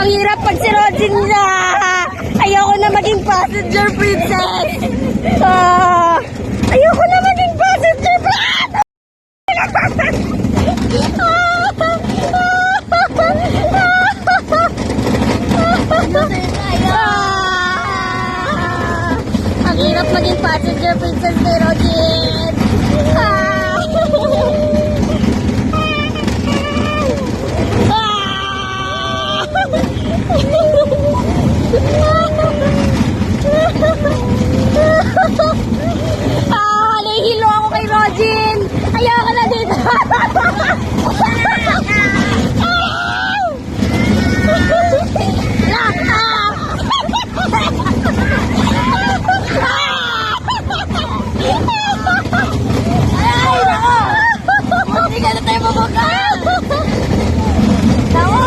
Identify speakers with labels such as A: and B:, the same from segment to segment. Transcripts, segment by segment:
A: Ang hirap pag si Rodin na. Ayoko na maging passenger princess. Ayoko na maging passenger princess. Ang hirap maging passenger princess ni Rodin. Nahihilo ako kay Rodin. Ayoko na dito. Ay, nako. Hindi ka na tayo mabuka. Nako.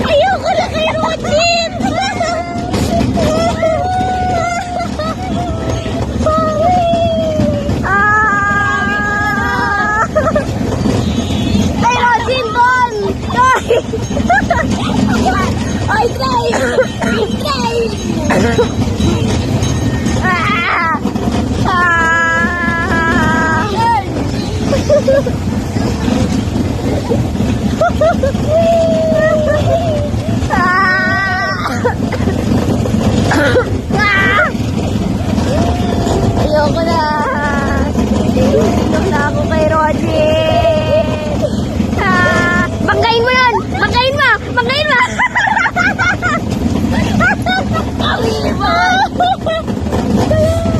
A: Ayoko na kay Rodin. Kay Rodin, Bon. Ay, try. Ayoko na. Ayoko na ako kay Rodin. Banggain mo yan! Banggain mo! Banggain mo!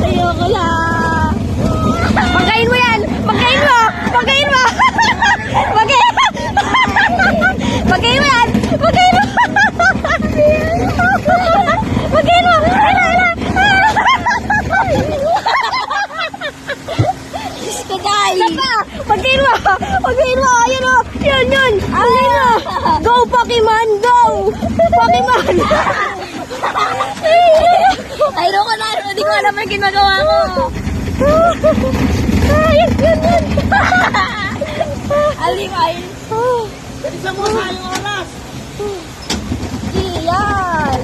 A: Ayoko na. Banggain mo yan! Banggain mo! Banggain mo! Banggain mo! Banggain mo yan! Banggain mo! Banggain mo! Isa pa! Banggain mo! Banggain mo! Ayun o! Yun! Banggain mo! Go, Pokemon! Go! Pokemon! Ayoko na! Hindi ko alam ang ginagawa ko! Yun! Alimay!
B: Isa mo sa yung oras.
A: Iyan!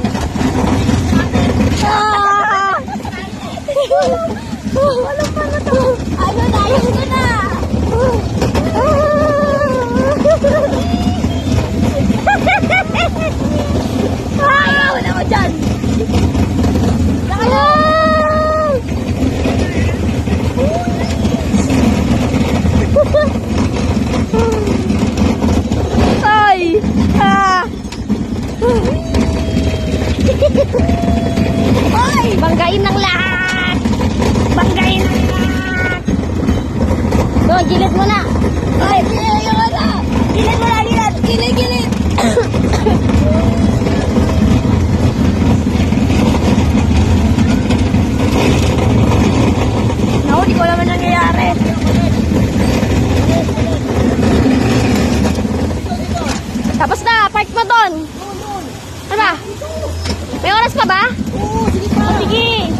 A: Walang pa na to! Ayun na! Ayaw na mo dyan! Ay! Ay! Banggain ng lahat! Banggain ng lahat! So, gilid mo na! Ay! Gilid mo na! Gilid mo na! Gilid! Naku, di ko naman nangyayari. Tapos na, park mo doon. Ano ba? May oras pa ba?
B: Oo, sige pa.
A: Sige.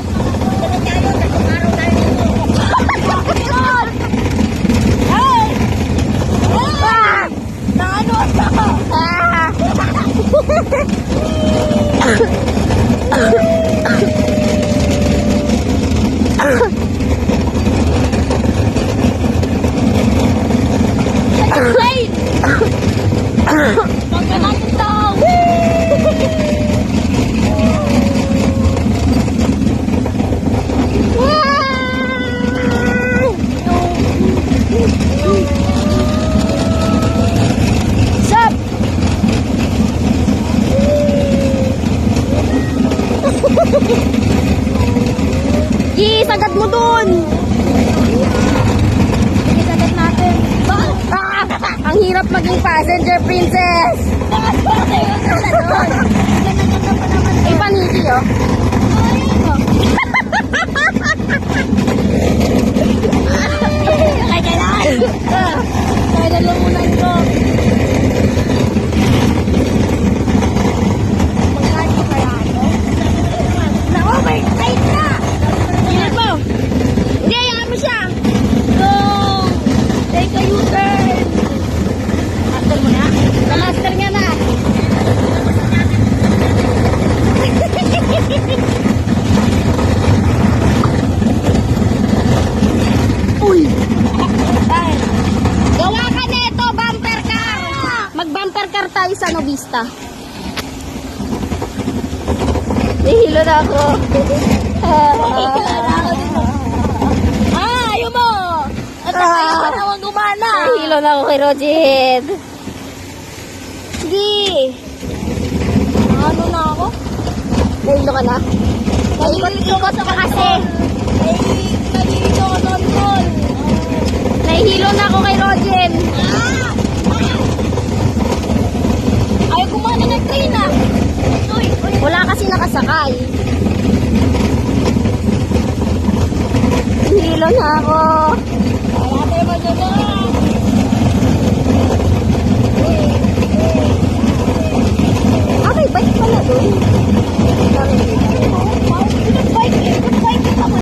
A: Sagad mo dun! Sagad natin. Ang hirap maging passenger princess! Ay, paniki, oh. Kaya lumunan ko. kubista. Nahihilo na ako.
B: Ayaw mo! At ayaw ka naman gumana!
A: Nahihilo na ako kay Roger. Sige.
B: Ano na ako?
A: Nahihilo ka na? Ikot-ikot ka kasi.
B: Nalilito ko doon, Tol.
A: Nahihilo na ako kay Roger.
B: Ayaw gumana ng train ah! Uy!
A: Wala kasi nakasakay. Nahihilo na ako.
B: Wala tayo ba dyan?